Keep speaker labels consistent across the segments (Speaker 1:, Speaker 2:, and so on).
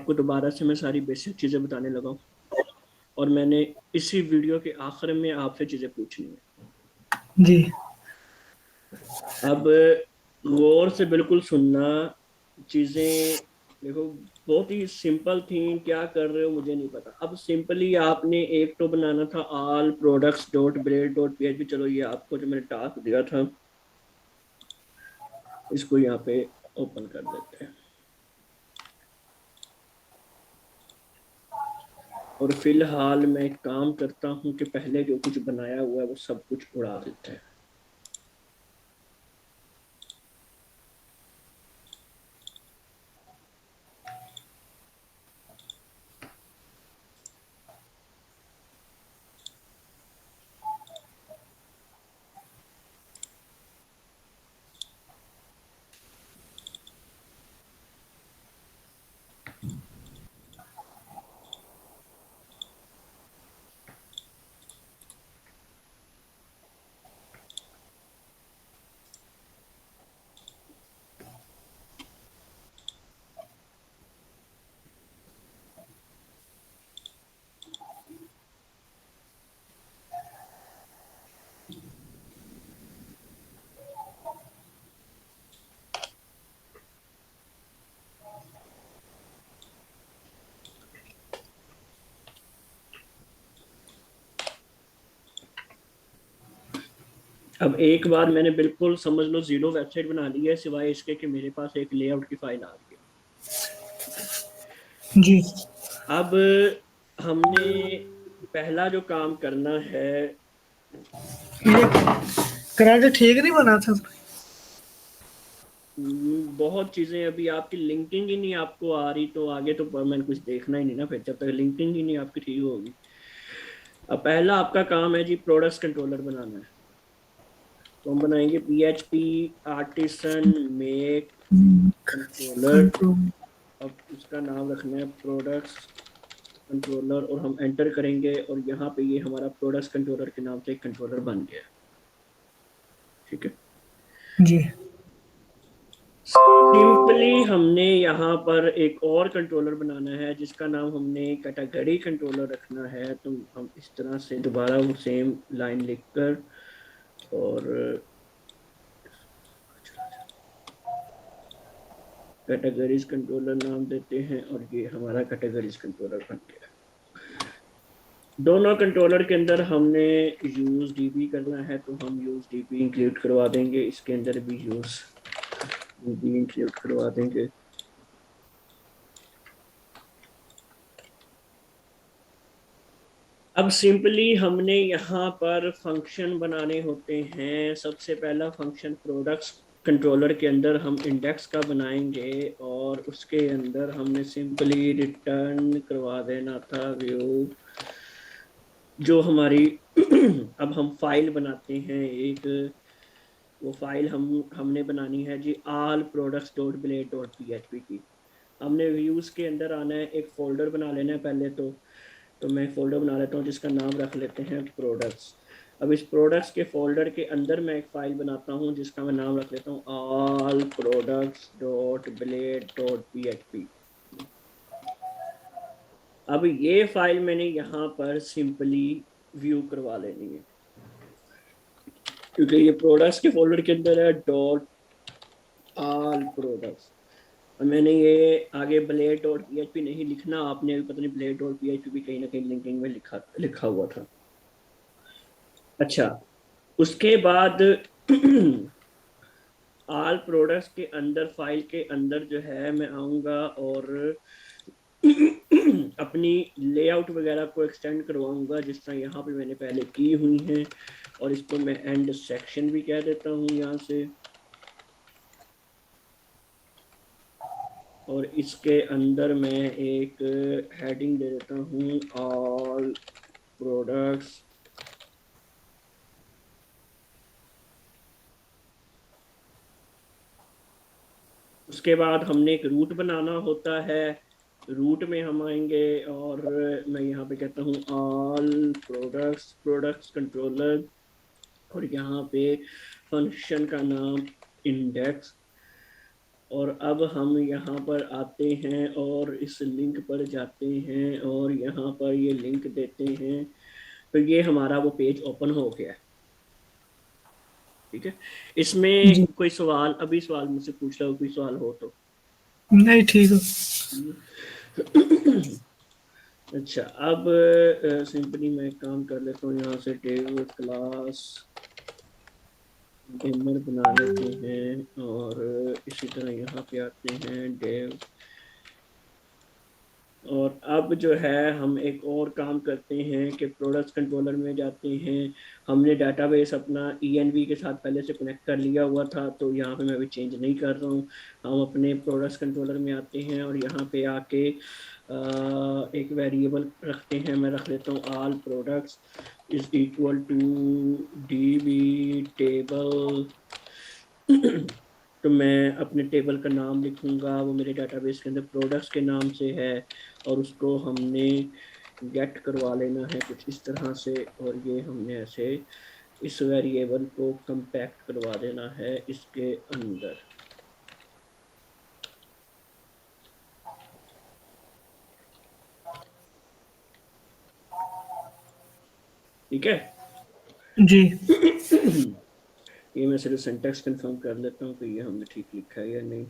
Speaker 1: आपको दोबारा से मैं सारी बेसिक चीज़ें बताने लगा हूँ और मैंने इसी वीडियो के आखिर में आपसे चीज़ें पूछनी है।
Speaker 2: जी।
Speaker 1: अब गौर से बिल्कुल सुनना। चीज़ें देखो बहुत ही सिंपल थी, क्या कर रहे हो मुझे नहीं पता। अब सिंपली आपने एक तो बनाना था all products dot blade dot PHP. चलो ये आपको जो मैंने टास्क दिया था इसको यहाँ पे ओपन कर देते हैं और फिलहाल मैं एक काम करता हूँ कि पहले जो कुछ बनाया हुआ है वो सब कुछ उड़ा देते हैं। अब एक बार मैंने बिल्कुल समझ लो जीरो वेबसाइट बना ली है, सिवाय इसके कि मेरे पास एक लेआउट की फाइल आ रही है।
Speaker 2: जी।
Speaker 1: अब हमने पहला जो काम करना है,
Speaker 2: ये कराटे ठीक नहीं बना था।
Speaker 1: बहुत चीजें अभी आपकी लिंकिंग ही नहीं आपको आ रही तो आगे तो मैंने कुछ देखना ही नहीं ना, फिर जब तक लिंकिंग ही नहीं आपकी ठीक होगी। अब पहला आपका काम है जी प्रोडक्ट्स कंट्रोलर बनाना है। तो हम बनाएंगे PHP artisan make controller.
Speaker 2: Control.
Speaker 1: अब इसका नाम रखना है प्रोडक्ट्स कंट्रोलर और हम एंटर करेंगे और यहाँ पे ये हमारा प्रोडक्ट्स कंट्रोलर के नाम से एक कंट्रोलर बन गया। ठीक है।
Speaker 2: जी।
Speaker 1: सिंपली हमने यहाँ पर एक और कंट्रोलर बनाना है जिसका नाम हमने कैटेगरी कंट्रोलर रखना है। तो हम इस तरह से दोबारा वो सेम लाइन लिखकर और कैटेगरीज कंट्रोलर नाम देते हैं और ये हमारा कैटेगरीज कंट्रोलर बन गया। दोनों कंट्रोलर के अंदर हमने यूज डीबी करना है तो हम यूज डीबी इंक्लूड करवा देंगे, इसके अंदर भी यूज डीबी इंक्लूड करवा देंगे। अब सिंपली हमने यहाँ पर फंक्शन बनाने होते हैं। सबसे पहला फंक्शन प्रोडक्ट्स कंट्रोलर के अंदर हम इंडेक्स का बनाएंगे और उसके अंदर हमने सिंपली रिटर्न करवा देना था व्यू जो हमारी अब हम फाइल बनाते हैं एक। वो फाइल हमने बनानी है जी all products dot blade dot PHP की। हमने व्यूज के अंदर आना है, एक फोल्डर बना लेना है पहले तो मैं फोल्डर बना लेता हूँ जिसका नाम रख लेते हैं प्रोडक्ट्स। अब इस प्रोडक्ट्स के फोल्डर के अंदर मैं एक फाइल बनाता हूँ जिसका मैं नाम रख लेता हूँ all products dot blade dot PHP. अब ये फाइल मैंने यहाँ पर सिंपली व्यू करवा लेनी है क्योंकि ये प्रोडक्ट्स के फोल्डर के अंदर है डॉट ऑल प्रोडक्ट्स। और मैंने ये आगे ब्लेड डॉट पीएचपी नहीं लिखना, आपने अभी पता नहीं ब्लेड डॉट पीएचपी भी कहीं ना कहीं लिंकिंग में लिखा लिखा हुआ था। अच्छा, उसके बाद ऑल प्रोडक्ट्स के अंदर फाइल के अंदर जो है मैं आऊंगा और अपनी लेआउट वगैरह को एक्सटेंड करवाऊंगा जिस तरह यहाँ पे मैंने पहले की हुई हैं। और इसको मैं एंड सेक्शन भी कह देता हूँ यहाँ से। और इसके अंदर मैं एक हेडिंग दे देता हूँ ऑल प्रोडक्ट्स। उसके बाद हमने एक रूट बनाना होता है। रूट में हम आएंगे और मैं यहाँ पे कहता हूँ ऑल प्रोडक्ट्स प्रोडक्ट्स कंट्रोलर और यहाँ पे फंक्शन का नाम इंडेक्स और अब हम यहाँ पर आते हैं और इस लिंक पर जाते हैं और यहाँ पर ये लिंक देते हैं, तो ये हमारा वो पेज ओपन हो गया है। ठीक है, इसमें
Speaker 2: जी
Speaker 1: कोई सवाल, अभी सवाल मुझसे पूछ रहा हो, कोई सवाल हो तो।
Speaker 2: नहीं ठीक है।
Speaker 1: अच्छा, अब सिंपली मैं काम कर लेता हूँ, यहाँ से डेव क्लास गेमर बना लेते हैं और इसी तरह यहाँ पे आते हैं डेव। और अब जो है हम एक और काम करते हैं कि प्रोडक्ट्स कंट्रोलर में जाते हैं। हमने डाटाबेस अपना ENV के साथ पहले से कनेक्ट कर लिया हुआ था, तो यहाँ पे मैं अभी चेंज नहीं कर रहा हूँ। हम अपने प्रोडक्ट्स कंट्रोलर में आते हैं और यहाँ पे आके एक वेरिएबल रखते हैं। मैं रख लेता हूँ all products is equal to DB table. तो मैं अपने टेबल का नाम लिखूंगा, वो मेरे डाटाबेस के अंदर प्रोडक्ट्स के नाम से है, और उसको हमने गेट करवा लेना है कुछ इस तरह से, और ये हमने ऐसे इस वेरिएबल को कंपैक्ट करवा देना है इसके अंदर। ठीक है।
Speaker 2: जी
Speaker 1: ये मैं सिर्फ सिंटैक्स कंफर्म कर लेता हूँ कि ये हमने ठीक लिखा है या नहीं।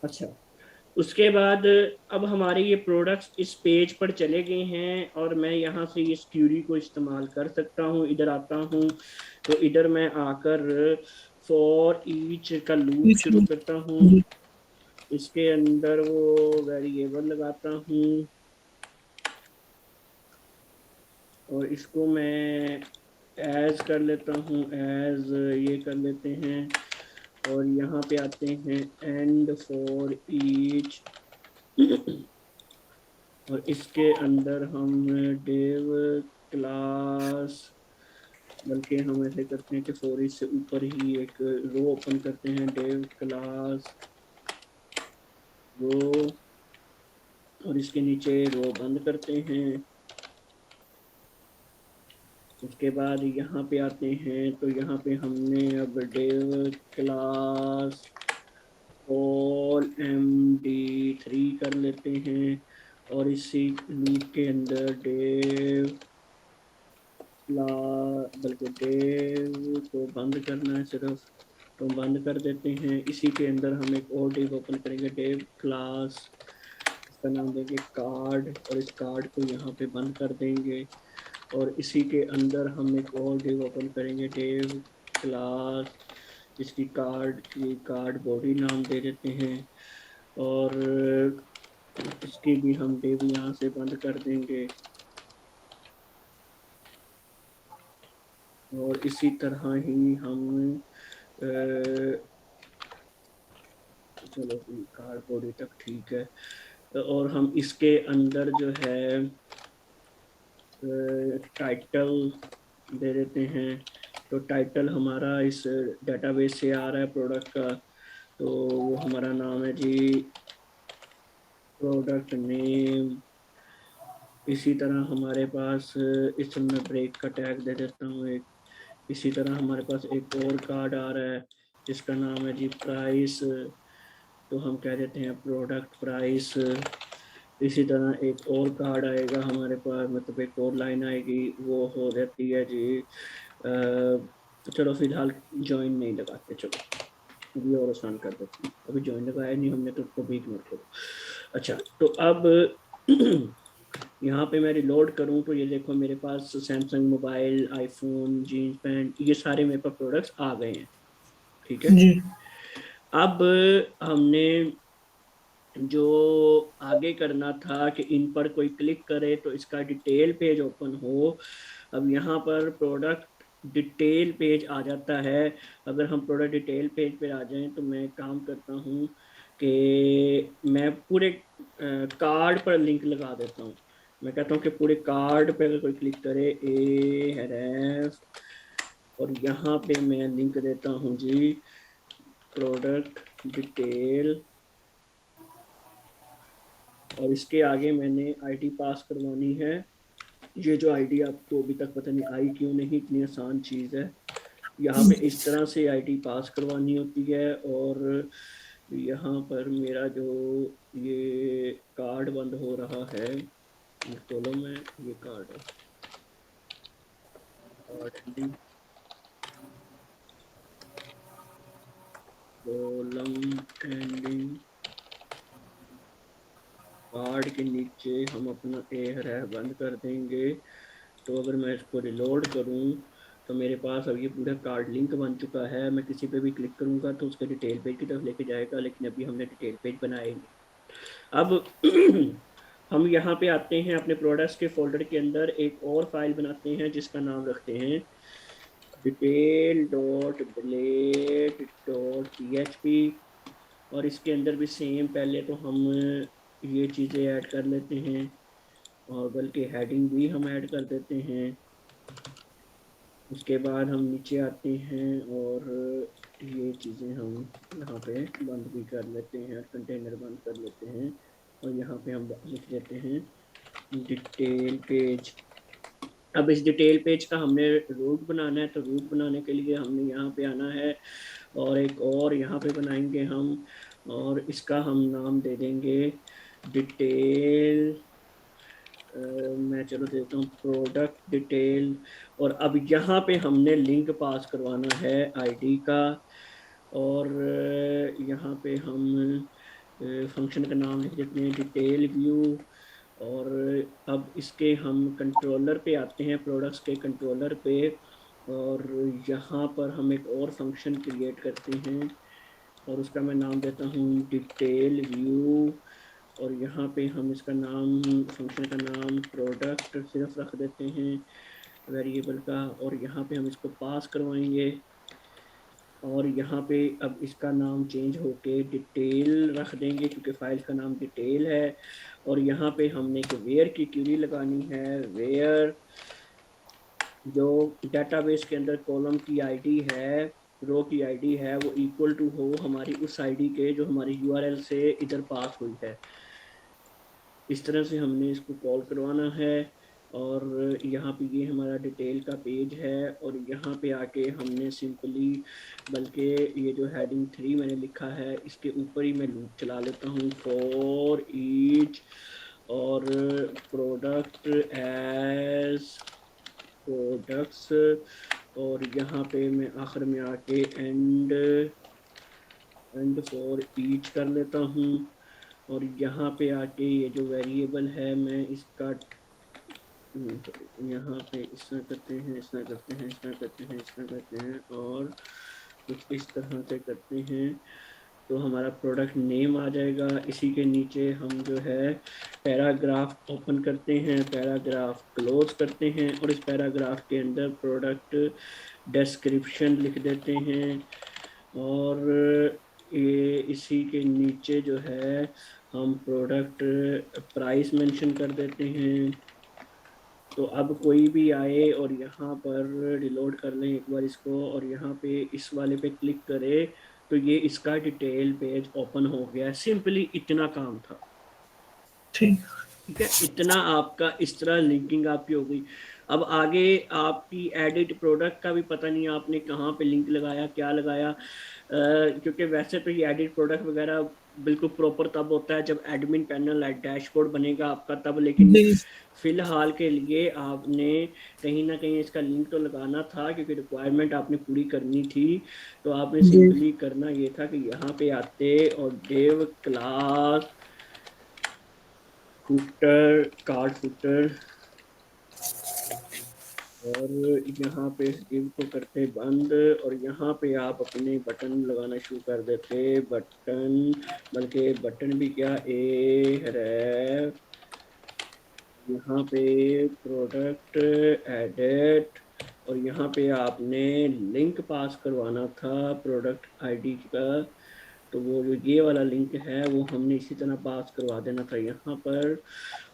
Speaker 1: अच्छा, उसके बाद अब हमारे ये प्रोडक्ट्स इस पेज पर चले गए हैं और मैं यहाँ से इस क्यूरी को इस्तेमाल कर सकता हूँ। इधर आता हूँ तो इधर मैं आकर फॉर ईच का लूप शुरू करता हूँ।
Speaker 2: जी
Speaker 1: इसके अंदर वो वेरिएबल लगाता हूँ और इसको मैं एज कर लेता हूँ, एज ये कर लेते हैं। और यहाँ पे आते हैं एंड फॉर ईच, और इसके अंदर हम डेव क्लास, बल्कि हम ऐसे करते हैं कि फॉर ईच से ऊपर ही एक रो ओपन करते हैं, डेव क्लास रो, और इसके नीचे रो बंद करते हैं। उसके बाद यहाँ पे आते हैं तो यहाँ पे हमने अब डेव क्लास ऑल MD3 कर लेते हैं, और इसी लूप के अंदर डेव बल्कि डेव को बंद करना है सिर्फ, तो बंद कर देते हैं। इसी के अंदर हम एक और डिव ओपन करेंगे, डेव क्लास, इसका नाम देंगे कार्ड, और इस कार्ड को यहाँ पे बंद कर देंगे। और इसी के अंदर हम एक और डिव ओपन करेंगे, डेव क्लास, इसकी कार्ड की कार्ड बॉडी नाम दे देते हैं, और इसकी भी हम डिव यहाँ से बंद कर देंगे। और इसी तरह ही हम चलो कार्ड बॉडी तक ठीक है, और हम इसके अंदर जो है टाइटल दे देते हैं। तो टाइटल हमारा इस डेटाबेस से आ रहा है प्रोडक्ट का, तो वो हमारा नाम है जी प्रोडक्ट नेम। इसी तरह हमारे पास इसमें ब्रेक का टैग दे देता हूँ एक। इसी तरह हमारे पास एक और कार्ड आ रहा है जिसका नाम है जी प्राइस, तो हम कह देते हैं प्रोडक्ट प्राइस। इसी तरह एक और कार्ड आएगा हमारे पास, मतलब एक और लाइन आएगी, वो हो जाती है जी चलो फिलहाल ज्वाइन नहीं लगाते, चलो अभी और आसान कर देते हैं, अभी ज्वाइन लगाया नहीं हमने तो उसको भी इग्नोर करो। अच्छा, तो अब यहाँ पे मैं रिलोड करूँ तो ये देखो मेरे पास Samsung mobile, iPhone, jeans pant, ये सारे मेरे पास प्रोडक्ट्स आ गए हैं। ठीक है,
Speaker 2: जी
Speaker 1: अब हमने जो आगे करना था कि इन पर कोई क्लिक करे तो इसका डिटेल पेज ओपन हो। अब यहाँ पर प्रोडक्ट डिटेल पेज आ जाता है। अगर हम प्रोडक्ट डिटेल पेज पे आ जाएं तो मैं काम करता हूँ कि मैं पूरे कार्ड पर लिंक लगा देता हूँ। मैं कहता हूँ कि पूरे कार्ड पे अगर कोई क्लिक करे ARF, और यहाँ पे मैं लिंक देता हूँ जी प्रोडक्ट डिटेल, और इसके आगे मैंने आईडी पास करवानी है। ये जो आईडी आपको अभी तक पता नहीं आई क्यों नहीं, इतनी आसान चीज है। यहाँ पे इस तरह से आईडी पास करवानी होती है, और यहाँ पर मेरा जो ये कार्ड बंद हो रहा है, कॉलम में ये कार्ड है, card ending, column ending, card के नीचे हम अपना ARF बंद कर देंगे। तो अगर मैं इसको रिलोड करूं तो मेरे पास अब ये पूरा कार्ड लिंक बन चुका है। मैं किसी पे भी क्लिक करूंगा तो उसके डिटेल पेज की तरफ लेके जाएगा, लेकिन अभी हमने डिटेल पेज बनाए नहीं। अब हम यहाँ पे आते हैं अपने प्रोडक्ट्स के फोल्डर के अंदर, एक और फाइल बनाते हैं जिसका नाम रखते हैं detail.blade.php, और इसके अंदर भी सेम, पहले तो हम ये चीज़ें ऐड कर लेते हैं, और बल्कि हेडिंग भी हम ऐड कर देते हैं। उसके बाद हम नीचे आते हैं और ये चीज़ें हम यहाँ पे बंद भी कर लेते हैं, कंटेनर बंद कर लेते हैं, और यहाँ पे हम लिख देते हैं डिटेल पेज। अब इस डिटेल पेज का हमने रूट बनाना है, तो रूट बनाने के लिए हमने यहाँ पे आना है, और एक और यहाँ पे बनाएंगे हम, और इसका हम नाम दे देंगे डिटेल, मैं चलो देता हूँ प्रोडक्ट डिटेल। और अब यहाँ पे हमने लिंक पास करवाना है आईडी का, और यहाँ पे हम फंक्शन का नाम लिख देते हैं डिटेल व्यू। और अब इसके हम कंट्रोलर पे आते हैं, प्रोडक्ट्स के कंट्रोलर पे, और यहाँ पर हम एक और फंक्शन क्रिएट करते हैं, और उसका मैं नाम देता हूँ डिटेल व्यू। और यहाँ पे हम इसका नाम, फंक्शन का नाम प्रोडक्ट सिर्फ रख देते हैं वेरिएबल का, और यहाँ पे हम इसको पास करवाएंगे, और यहाँ पे अब इसका नाम चेंज होके डिटेल रख देंगे क्योंकि फाइल का नाम डिटेल है। और यहाँ पे हमने एक वेयर की क्यूरी लगानी है, वेयर जो डेटाबेस के अंदर कॉलम की आईडी है, रो की आईडी है, वो इक्वल टू हो हमारी उस आईडी के जो हमारी यूआरएल से इधर पास हुई है। इस तरह से हमने इसको कॉल करवाना है। और यहाँ पे ये हमारा डिटेल का पेज है, और यहाँ पे आके हमने सिंपली, बल्कि ये जो हेडिंग 3 मैंने लिखा है इसके ऊपर ही मैं लूप चला लेता हूँ, फॉर ईच और प्रोडक्ट एज प्रोडक्ट्स, और यहाँ पे मैं आखिर में आके एंड फॉर ईच कर लेता हूँ। और यहाँ पे आके ये जो वेरिएबल है मैं इसका यहाँ पे इस तरह करते हैं, इस तरह करते हैं, इस तरह करते हैं, इस तरह करते हैं, और कुछ इस तरह से करते हैं, तो हमारा प्रोडक्ट नेम आ जाएगा। इसी के नीचे हम जो है पैराग्राफ ओपन करते हैं, पैराग्राफ क्लोज करते हैं, और इस पैराग्राफ के अंदर प्रोडक्ट डिस्क्रिप्शन लिख देते हैं, और ये इसी के नीचे जो है हम प्रोडक्ट प्राइस मेंशन कर देते हैं। तो अब कोई भी आए और यहाँ पर रिलोड कर लें एक बार इसको, और यहाँ पे इस वाले पे क्लिक करे तो ये इसका डिटेल पेज ओपन हो गया। सिंपली इतना काम था।
Speaker 2: ठीक।
Speaker 1: ठीक है, इतना आपका इस तरह लिंकिंग आपकी हो गई। अब आगे आपकी एडिट प्रोडक्ट का भी पता नहीं आपने कहाँ पे लिंक लगाया, क्या लगाया, क्योंकि वैसे तो ये एडिट प्रोडक्ट वगैरह बिल्कुल प्रॉपर तब होता है जब एडमिन पैनल डैशबोर्ड बनेगा आपका तब, लेकिन
Speaker 2: जी
Speaker 1: फिलहाल के लिए आपने कहीं ना कहीं इसका लिंक तो लगाना था क्योंकि रिक्वायरमेंट आपने पूरी करनी थी। तो आपने
Speaker 2: जी
Speaker 1: सिंपली करना ये था कि यहाँ पे आते और dev class footer, card footer, और यहाँ पे इस div को करते बंद, और यहाँ पे आप अपने बटन लगाना शुरू कर देते। बटन, बल्कि बटन भी क्या, ए यहाँ पे प्रोडक्ट एडिट, और यहाँ पे आपने लिंक पास करवाना था प्रोडक्ट आईडी का। तो वो जो ये वाला लिंक है वो हमने इसी तरह पास करवा देना था यहाँ पर,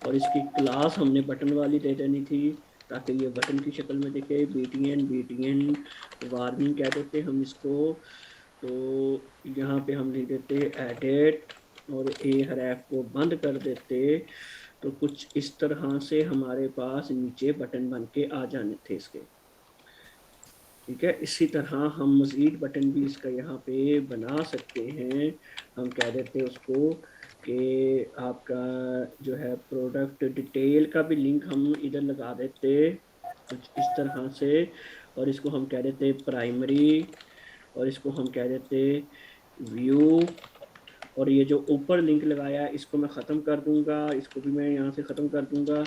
Speaker 1: और इसकी क्लास हमने बटन वाली दे देनी थी ताकि ये बटन की शक्ल में दिखे। बीटीएन वार्निंग कह देते हम इसको। तो यहाँ पे हम लिख देते एडिट और ए हरफ को बंद कर देते। तो कुछ इस तरह से हमारे पास नीचे बटन बन के आ जाने थे इसके। ठीक है, इसी तरह हम मजीद बटन भी इसका यहाँ पे बना सकते हैं। हम कह देते हैं उसको कि आपका जो है प्रोडक्ट डिटेल का भी लिंक हम इधर लगा देते कुछ इस तरह से, और इसको हम कह देते प्राइमरी, और इसको हम कह देते व्यू, और ये जो ऊपर लिंक लगाया है इसको मैं ख़त्म कर दूंगा, इसको भी मैं यहाँ से ख़त्म कर दूंगा।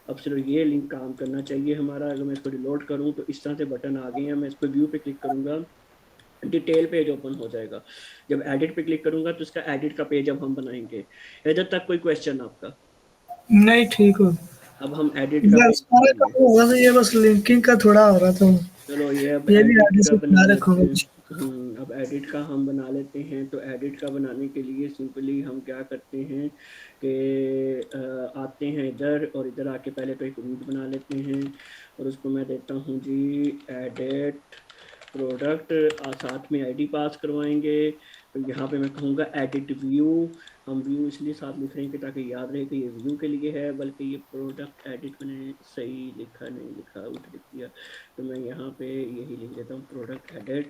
Speaker 1: अब सिर्फ ये लिंक काम करना चाहिए हमारा। अगर मैं इसको रिलोड करूँ तो इस तरह से बटन आ गए हैं। मैं इसको व्यू पे क्लिक करूंगा, डिटेल पेज ओपन हो जाएगा। जब एडिट पे क्लिक करूंगा तो इसका एडिट का पेज अब हम बनाएंगे। इधर तक कोई क्वेश्चन आपका?
Speaker 2: नहीं, ठीक हो।
Speaker 1: अब हम एडिट का
Speaker 2: यार
Speaker 1: पेज
Speaker 2: सारा
Speaker 1: बनाएंगे।
Speaker 2: काम होगा, तो ये बस लिंकिंग का थोड़ा हो रहा था।
Speaker 1: चलो ये अब
Speaker 2: ये भी
Speaker 1: एडिट
Speaker 2: आगे
Speaker 1: का
Speaker 2: से
Speaker 1: बना
Speaker 2: बना
Speaker 1: लेते
Speaker 2: रखूंगा।
Speaker 1: हैं। अब एडिट का हम बना लेते हैं। तो एडिट का बनाने के लिए सिंपली हम क्या करते हैं कि आते हैं इधर, और इधर आके पहले तो एक रूट बना लेते हैं, और उसको मैं देता हूँ जी एडिट प्रोडक्ट, साथ में आईडी पास करवाएंगे। तो यहाँ पे मैं कहूँगा एडिट व्यू। हम व्यू इसलिए साथ लिख रहे हैं कि ताकि याद रहे कि ये व्यू के लिए है, बल्कि ये प्रोडक्ट एडिट मैंने सही लिखा नहीं लिखा, उल्टा लिख दिया। तो मैं यहाँ पे यही लिख देता हूँ प्रोडक्ट एडिट।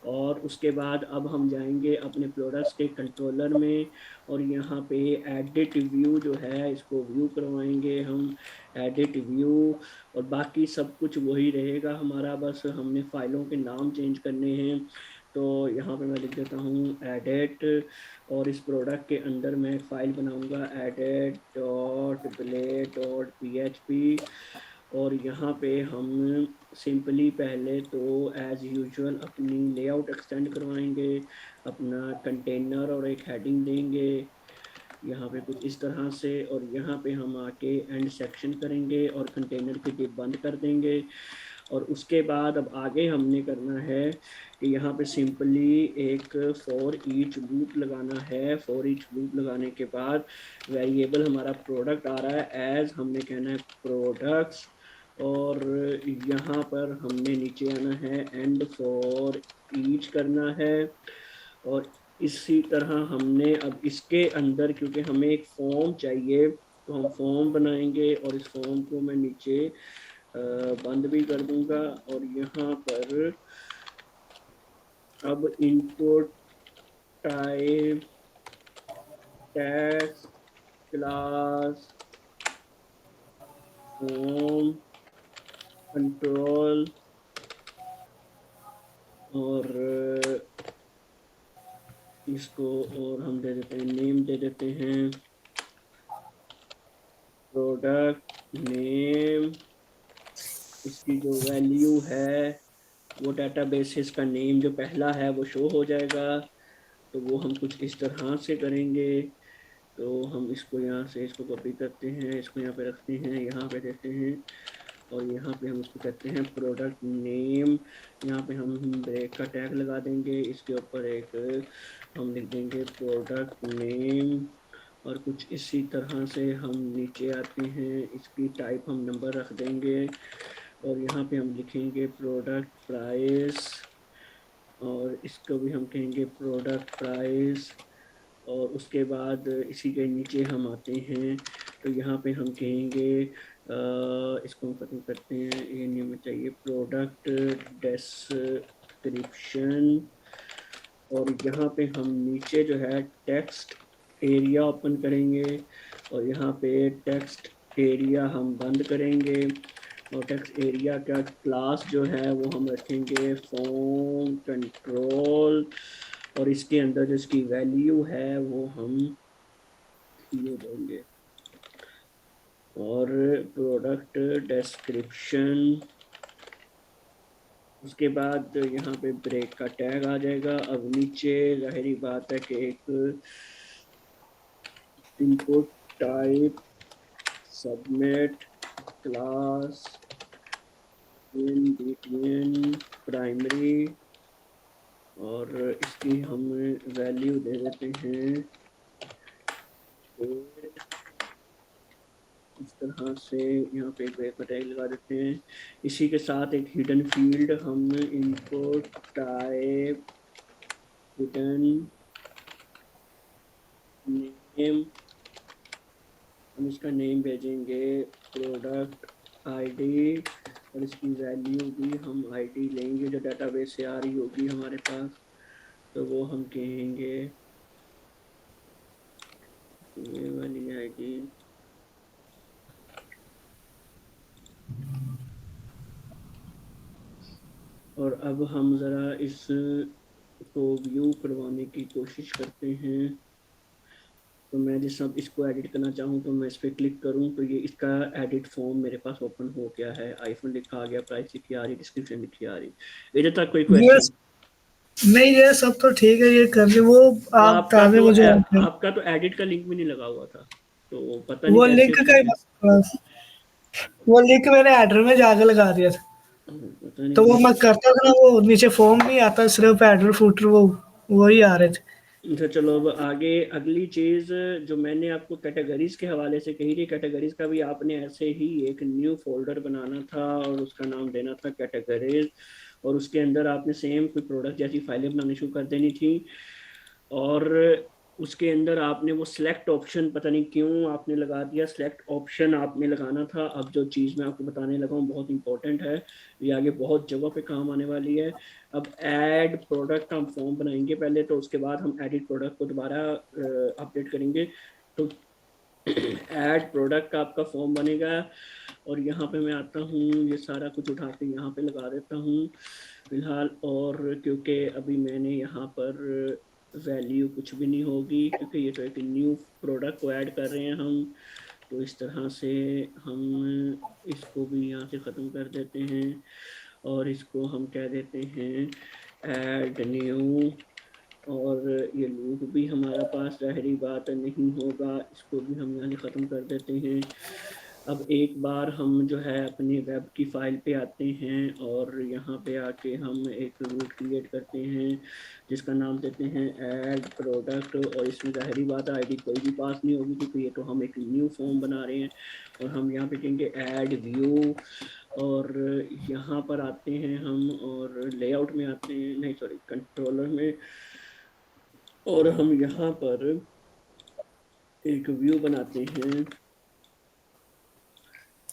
Speaker 1: और उसके बाद अब हम जाएंगे अपने प्रोडक्ट्स के कंट्रोलर में, और यहाँ पे एडिट व्यू जो है इसको व्यू करवाएंगे हम, एडिट व्यू। और बाकी सब कुछ वही रहेगा हमारा, बस हमने फाइलों के नाम चेंज करने हैं। तो यहाँ पे मैं लिख देता हूँ एडिट, और इस प्रोडक्ट के अंदर मैं एक फाइल बनाऊंगा edit dot blade dot php। और यहाँ पे हम सिंपली पहले तो एज यूजुअल अपनी लेआउट एक्सटेंड करवाएंगे, अपना कंटेनर और एक हेडिंग देंगे यहाँ पे कुछ इस तरह से, और यहाँ पे हम आके एंड सेक्शन करेंगे और कंटेनर की डिप बंद कर देंगे। और उसके बाद अब आगे हमने करना है कि यहाँ पे सिंपली एक फॉर ईच लूप लगाना है। फॉर ईच लूप लगाने के बाद वेरिएबल हमारा प्रोडक्ट आ रहा है, एज हमने कहना है प्रोडक्ट्स, और यहाँ पर हमने नीचे आना है एंड फॉर ईच करना है। और इसी तरह हमने अब इसके अंदर, क्योंकि हमें एक फॉर्म चाहिए, तो हम फॉर्म बनाएंगे, और इस फॉर्म को मैं नीचे बंद भी कर दूंगा। और यहाँ पर अब input type text class form control, और इसको और हम दे देते हैं नेम, दे देते हैं प्रोडक्ट नेम। इसकी जो वैल्यू है वो डेटाबेस का नेम जो पहला है वो शो हो जाएगा। तो वो हम कुछ इस तरह से करेंगे। तो हम इसको यहाँ से इसको कॉपी करते हैं, इसको यहाँ पे रखते हैं, यहाँ पे देते हैं, और यहाँ पे हम इसको कहते हैं प्रोडक्ट नेम। यहाँ पे हम ब्रेक का टैग लगा देंगे, इसके ऊपर एक हम लिख देंगे प्रोडक्ट नेम। और कुछ इसी तरह से हम नीचे आते हैं, इसकी टाइप हम नंबर रख देंगे, और यहाँ पे हम लिखेंगे प्रोडक्ट प्राइस, और इसको भी हम कहेंगे प्रोडक्ट प्राइस। और उसके बाद इसी के नीचे हम आते हैं, तो यहाँ पे हम कहेंगे इसको हम खत्म करते हैं, ये नहीं हमें चाहिए, प्रोडक्ट डिस्क्रिप्शन। और यहाँ पे हम नीचे जो है टेक्स्ट एरिया ओपन करेंगे, और यहाँ पे टेक्स्ट एरिया हम बंद करेंगे। और टेक्स्ट एरिया का क्लास जो है वो हम रखेंगे फॉर्म कंट्रोल, और इसके अंदर जो इसकी वैल्यू है वो हम ये देंगे और प्रोडक्ट डिस्क्रिप्शन, उसके बाद यहाँ पे ब्रेक का टैग आ जाएगा। अब नीचे जाहिर बात है कि एक input type submit class in between primary, और इसकी हम वैल्यू दे देते हैं इस तरह से। यहाँ पे ब्रेक का टैग लगा देते हैं। इसी के साथ एक हिडन फील्ड हम इनपुट टाइप हिडन नेम, हम इसका नेम भेजेंगे प्रोडक्ट आईडी, और इसकी वैल्यू भी हम आईडी लेंगे जो डेटाबेस से आ रही होगी हमारे पास। तो वो हम कहेंगे ये वाली आईडी, और अब हम ज़रा इस को व्यू करवाने की कोशिश करते हैं। तो मैं जिस अब इसको एडिट करना चाहूँ तो मैं इस पर क्लिक करूँ तो ये इसका एडिट फॉर्म मेरे पास ओपन हो गया है। आईफोन लिखा आ गया, प्राइस लिखी आ रही, डिस्क्रिप्शन लिखी आ रही। इधर तक कोई
Speaker 2: ये
Speaker 1: क्वेश्चन?
Speaker 2: नहीं, ये सब तो ठीक है, ये कर ली वो।
Speaker 1: तो
Speaker 2: आप
Speaker 1: आपका
Speaker 2: बता दें
Speaker 1: तो
Speaker 2: मुझे और क्या।
Speaker 1: आपका तो एडिट का लिंक भी नहीं लगा हुआ था, तो पता नहीं
Speaker 2: वो
Speaker 1: कैसे
Speaker 2: लिंक का ही बस, वो लिंक मैंने हेडर में जाकर लगा दिया था।
Speaker 1: पता
Speaker 2: तो वो
Speaker 1: नहीं।
Speaker 2: मैं करता था ना, वो नीचे फॉर्म नहीं आता, सिर्फ हेडर फुटर वो वही आ रहे थे।
Speaker 1: अच्छा चलो, अब आगे अगली चीज जो मैंने आपको कैटेगरीज के हवाले से कही थी, कैटेगरीज का भी आपने ऐसे ही एक न्यू फोल्डर बनाना था और उसका नाम देना था कैटेगरीज, और उसके अंदर आपने सेम कोई प्रोडक्ट जैसी फाइलें बनानी शुरू कर देनी थी। और उसके अंदर आपने वो सिलेक्ट ऑप्शन, पता नहीं क्यों आपने लगा दिया, सिलेक्ट ऑप्शन आपने लगाना था। अब जो चीज़ मैं आपको बताने लगा हूँ बहुत इंपॉर्टेंट है, ये आगे बहुत जगह पे काम आने वाली है। अब ऐड प्रोडक्ट हम फॉर्म बनाएंगे पहले, तो उसके बाद हम एडिट प्रोडक्ट को दोबारा अपडेट करेंगे। तो ऐड प्रोडक्ट का आपका फॉर्म बनेगा, और यहाँ पे मैं आता हूँ, ये सारा कुछ उठा के यहाँ पे लगा देता हूँ फिलहाल। और क्योंकि अभी मैंने यहाँ पर वैल्यू कुछ भी नहीं होगी, क्योंकि ये तो एक न्यू प्रोडक्ट को ऐड कर रहे हैं हम, तो इस तरह से हम इसको भी यहाँ से ख़त्म कर देते हैं, और इसको हम कह देते हैं ऐड न्यू। और ये लूप भी हमारा पास ज़ाहिरी बात नहीं होगा, इसको भी हम यहाँ से ख़त्म कर देते हैं। अब एक बार हम जो है अपने वेब की फाइल पे आते हैं, और यहाँ पे आके हम एक रूट क्रिएट करते हैं जिसका नाम देते हैं ऐड प्रोडक्ट, और इसमें ज़ाहिरी बात आईडी कोई भी पास नहीं होगी क्योंकि ये तो हम एक न्यू फॉर्म बना रहे हैं। और हम यहाँ पे कहेंगे ऐड व्यू, और यहाँ पर आते हैं हम, और लेआउट में आते हैं, नहीं सॉरी कंट्रोलर में, और हम यहाँ पर एक व्यू बनाते हैं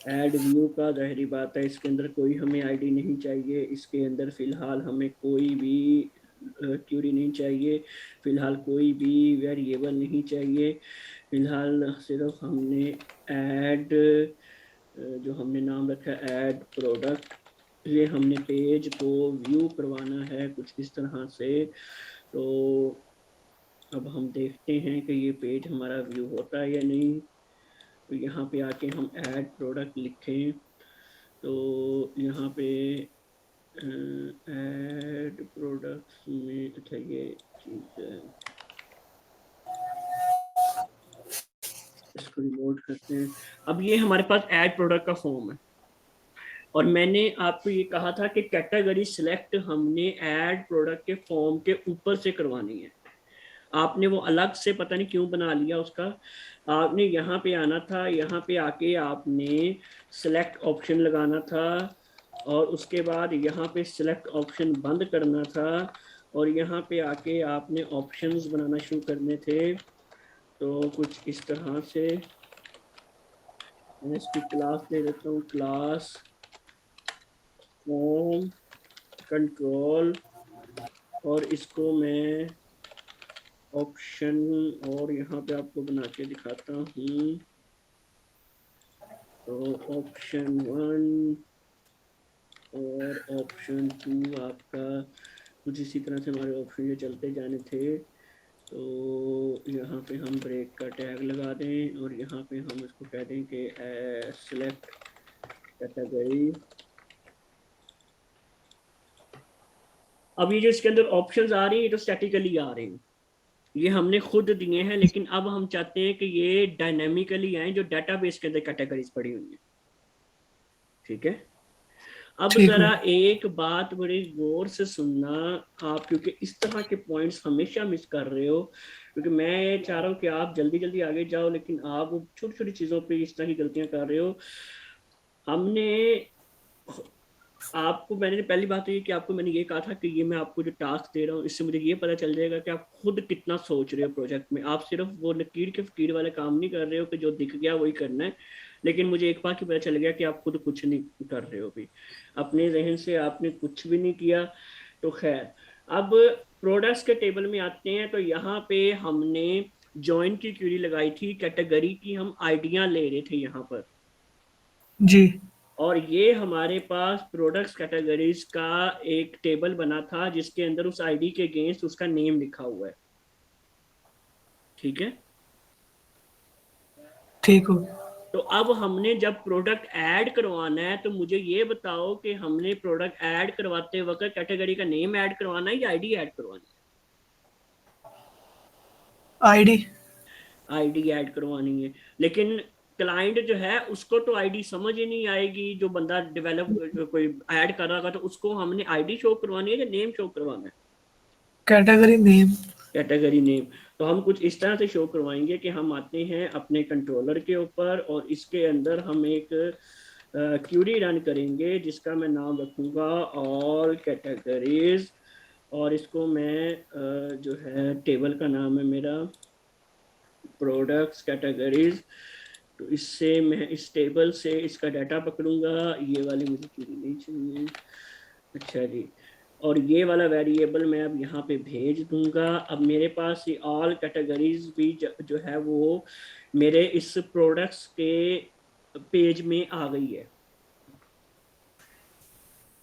Speaker 1: ऐड व्यू का। ज़ाहिरी बात है इसके अंदर कोई हमें आईडी नहीं चाहिए, इसके अंदर फ़िलहाल हमें कोई भी क्यूरी नहीं चाहिए, फ़िलहाल कोई भी वेरिएबल नहीं चाहिए। फ़िलहाल सिर्फ हमने ऐड, जो हमने नाम रखा है ऐड प्रोडक्ट, ये हमने पेज को व्यू करवाना है कुछ इस तरह से। तो अब हम देखते हैं कि ये पेज हमारा व्यू होता है या नहीं। तो यहाँ पे आके हम ऐड प्रोडक्ट लिखें, तो यहाँ पे ऐड प्रोडक्ट्स में, अच्छा ये चीज़ है, इसको रिमोट करते हैं। अब ये हमारे पास ऐड प्रोडक्ट का फॉर्म है, और मैंने आपको ये कहा था कि कैटेगरी सिलेक्ट हमने ऐड प्रोडक्ट के फॉर्म के ऊपर से करवानी है। आपने वो अलग से पता नहीं क्यों बना लिया उसका। आपने यहाँ पे आना था, यहाँ पे आके आपने सिलेक्ट ऑप्शन लगाना था, और उसके बाद यहाँ पे सिलेक्ट ऑप्शन बंद करना था, और यहाँ पे आके आपने ऑप्शंस बनाना शुरू करने थे। तो कुछ इस तरह से मैं इसकी क्लास दे देता हूँ, क्लास फॉर्म कंट्रोल, और इसको मैं ऑप्शन, और यहाँ पे आपको बना के दिखाता हूँ। तो ऑप्शन 1 और ऑप्शन 2 आपका कुछ इसी तरह से हमारे ऑप्शन ये चलते जाने थे। तो यहाँ पे हम ब्रेक का टैग लगा दें और यहाँ पे हम इसको कह दें कि सिलेक्ट कैटेगरी। अब ये जो इसके अंदर ऑप्शंस आ रही है, ये तो स्टैटिकली आ रहे हैं, ये हमने खुद दिए हैं, लेकिन अब हम चाहते हैं कि ये डायनेमिकली आए, जो डेटाबेस के अंदर कैटेगरीज पड़ी हुई है। ठीक है, अब
Speaker 2: ठीक हो
Speaker 1: जरा एक बात बड़ी गौर से सुनना आप, क्योंकि इस तरह के पॉइंट्स हमेशा मिस कर रहे हो, क्योंकि मैं चाह रहा हूँ कि आप जल्दी जल्दी आगे जाओ, लेकिन आप छोटी छोटी चीजों पे इस तरह की गलतियां कर रहे हो। हमने आपको, मैंने पहली बात तो ये कि आपको मैंने ये कहा था कि ये मैं आपको जो टास्क दे रहा हूँ, इससे मुझे ये पता चल जाएगा कि आप खुद कितना सोच रहे हो प्रोजेक्ट में। आप सिर्फ वो लकीर के फकीर वाले काम नहीं कर रहे हो कि जो दिख गया वही करना है, लेकिन मुझे एक बात की पता चल गया कि आप खुद कुछ नहीं कर रहे हो भी, अपने जहन से आपने कुछ भी नहीं किया। तो खैर, अब प्रोडक्ट्स के टेबल में आते हैं, तो यहाँ पे हमने ज्वाइन की क्यूरी लगाई थी, कैटेगरी की हम आइडिया ले रहे थे यहाँ पर,
Speaker 2: जी।
Speaker 1: और ये हमारे पास प्रोडक्ट्स कैटेगरीज का एक टेबल बना था जिसके अंदर उस आईडी के अगेंस्ट उसका नेम लिखा हुआ है। ठीक है,
Speaker 2: ठीक हो
Speaker 1: तो अब हमने जब प्रोडक्ट ऐड करवाना है, तो मुझे ये बताओ कि हमने प्रोडक्ट ऐड करवाते वक्त कैटेगरी का नेम ऐड करवाना है या आईडी ऐड करवानी
Speaker 2: आईडी।
Speaker 1: है? आईडी ऐड करवानी है, लेकिन क्लाइंट जो है उसको तो आईडी समझ ही नहीं आएगी, जो बंदा डेवलप कोई ऐड कर रहा होगा, तो उसको हमने आईडी शो करवानी है या नेम शो करवाना है?
Speaker 2: Category name.
Speaker 1: Category name. तो हम कुछ इस तरह से शो करवाएंगे कि हम आते हैं अपने कंट्रोलर के ऊपर, और इसके अंदर हम एक क्यूरी रन करेंगे जिसका मैं नाम रखूंगा ऑल कैटेगरीज, और इसको मैं जो है टेबल का नाम है मेरा प्रोडक्ट्स कैटेगरीज। तो इससे मैं इस टेबल से इसका डाटा पकड़ूंगा, ये वाली मुझे क्यूरी नहीं चाहिए। अच्छा जी, और ये वाला वेरिएबल मैं अब यहाँ पे भेज दूंगा। अब मेरे पास ये ऑल कैटेगरीज भी जो है वो मेरे इस प्रोडक्ट्स के पेज में आ गई है।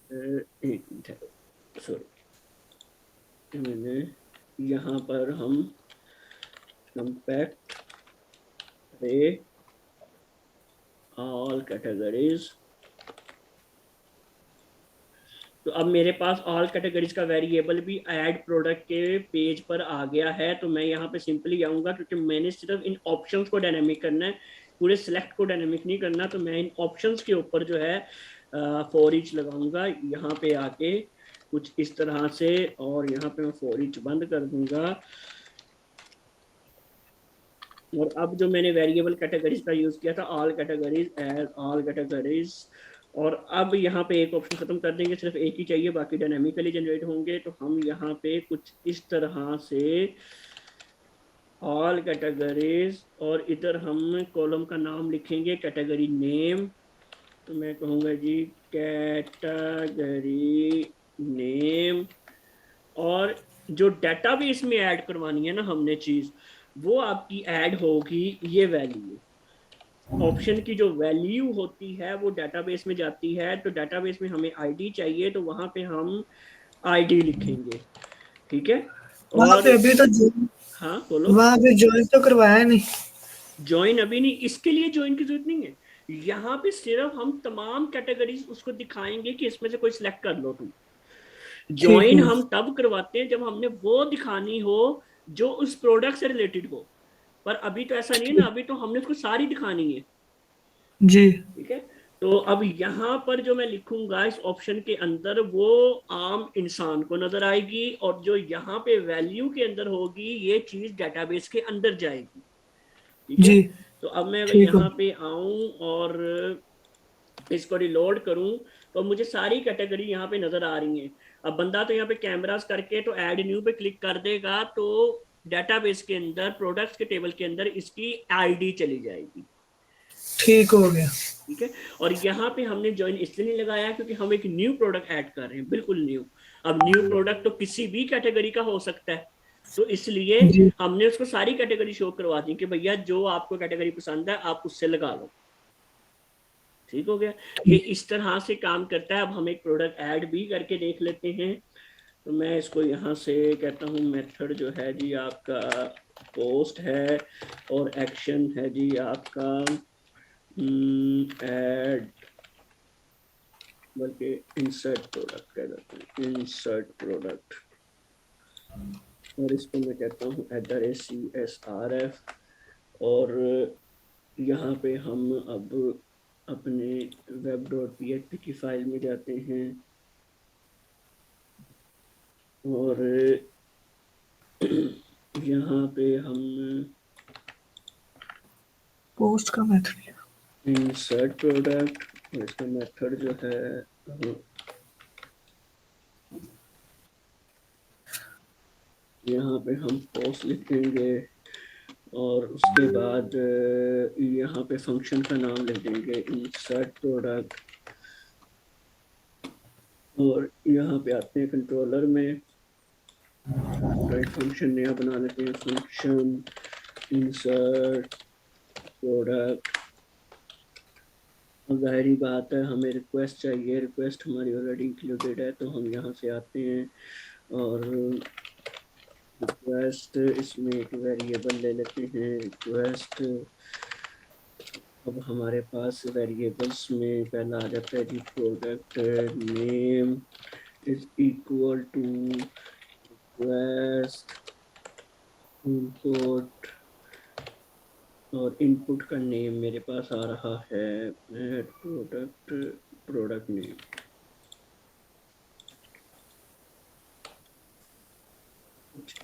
Speaker 1: एक मिनट है, सॉरी, मैंने यहाँ पर हम कम्पैक्ट रे ऑल कैटेगरीज, तो अब मेरे पास ऑल कैटेगरीज का वेरिएबल भी ऐड प्रोडक्ट के पेज पर आ गया है। तो मैं यहाँ पे सिंपली आऊंगा, क्योंकि मैंने सिर्फ इन ऑप्शंस को डायनेमिक करना है, पूरे सिलेक्ट को डायनेमिक नहीं करना। तो मैं इन ऑप्शंस के ऊपर जो है फॉर ईच लगाऊंगा यहाँ पे आके कुछ इस तरह से, और यहाँ पे मैं फॉर ईच बंद कर दूंगा। और अब जो मैंने वेरिएबल कैटेगरीज का यूज किया था, all categories as all categories, और अब यहाँ पे एक ऑप्शन खत्म कर देंगे, सिर्फ एक ही चाहिए, बाकी डायनामिकली जनरेट होंगे। तो हम यहाँ पे कुछ इस तरह से ऑल कैटेगरीज, और इधर हम कॉलम का नाम लिखेंगे कैटेगरी नेम। तो मैं कहूँगा जी कैटेगरी नेम, और जो डेटाबेस में ऐड करवानी है ना हमने चीज, वो आपकी ऐड होगी ये वैल्यू। ऑप्शन की जो वैल्यू होती है वो डेटाबेस में जाती है, तो डेटाबेस में हमें आईडी चाहिए, तो वहां पे हम आईडी लिखेंगे। ठीक है,
Speaker 2: वहां
Speaker 1: और
Speaker 2: पे अभी तो
Speaker 1: हाँ बोलो।
Speaker 2: वहां पे ज्वाइन तो करवाया नहीं।
Speaker 1: ज्वाइन अभी नहीं, इसके लिए ज्वाइन की जरूरत नहीं है। यहाँ पे सिर्फ हम तमाम कैटेगरीज उसको दिखाएंगे कि इसमें से कोई सिलेक्ट कर लो तुम।
Speaker 2: ठीक
Speaker 1: ज्वाइन
Speaker 2: है
Speaker 1: हम तब करवाते हैं जब हमने वो दिखानी हो जो उस प्रोडक्ट से रिलेटेड हो, पर अभी तो ऐसा नहीं है ना,
Speaker 2: ठीक।
Speaker 1: अभी तो हमने उसको सारी दिखानी है।
Speaker 2: जी।
Speaker 1: ठीक है, तो अब यहाँ पर जो मैं लिखूंगा इस ऑप्शन के अंदर, वो आम इंसान को नजर आएगी, और जो यहाँ पे वैल्यू के अंदर होगी ये चीज डेटाबेस के अंदर जाएगी। ठीक है,
Speaker 2: जी।
Speaker 1: तो अब मैं अगर
Speaker 2: ठीक हो
Speaker 1: यहाँ पे आऊं और इसको रिलोड करूं, तो मुझे सारी कैटेगरी यहाँ पे नजर आ रही हैं। अब बंदा तो यहाँ पे कैमरास करके तो ऐड न्यू पे क्लिक कर देगा, तो डेटाबेस के अंदर प्रोडक्ट्स के टेबल के अंदर इसकी आईडी चली जाएगी।
Speaker 2: ठीक हो गया।
Speaker 1: ठीक है, और यहाँ पे हमने ज्वाइन इसलिए नहीं लगाया क्योंकि हम एक न्यू प्रोडक्ट ऐड कर रहे हैं, बिल्कुल न्यू। अब न्यू प्रोडक्ट तो किसी भी कैटेगरी का हो सकता है, तो इसलिए
Speaker 2: जी।
Speaker 1: हमने उसको सारी कैटेगरी शो करवा दी कि भैया जो आपको कैटेगरी पसंद है आप उससे लगा लो। ठीक हो गया, ये
Speaker 2: ठीक।
Speaker 1: इस तरह से काम करता है। अब हम एक प्रोडक्ट ऐड भी करके देख लेते हैं। तो मैं इसको यहाँ से कहता हूँ मेथड जो है जी आपका पोस्ट है और एक्शन है जी आपका ऐड, बल्कि इंसर्ट प्रोडक्ट कह देते हैं, इंसर्ट प्रोडक्ट। और इसको मैं कहता हूँ @CSRF। और यहाँ पे हम अब अपने web.php की फाइल में जाते हैं और यहाँ पे हम
Speaker 2: पोस्ट का मेथड
Speaker 1: इंसर्ट प्रोडक्ट और इसका मेथड जो है यहाँ पे हम पोस्ट लिख देंगे और उसके बाद यहाँ पे फंक्शन का नाम लिख देंगे इंसर्ट प्रोडक्ट। और यहाँ पे आते हैं कंट्रोलर में, राइट फंक्शन नया बना लेते हैं, फंक्शन इंसर्ट प्रोडक्ट। अब जाहिर बात है हमें रिक्वेस्ट चाहिए, रिक्वेस्ट हमारी ऑलरेडी इंक्लूडेड है, तो हम यहाँ से आते हैं और रिक्वेस्ट, इसमें एक वेरिएबल ले लेते हैं रिक्वेस्ट। अब हमारे पास वेरिएबल्स में पहला आ जाता है जी product name is equal to request input, और इनपुट का नेम मेरे पास आ रहा है प्रोडक्ट नेम।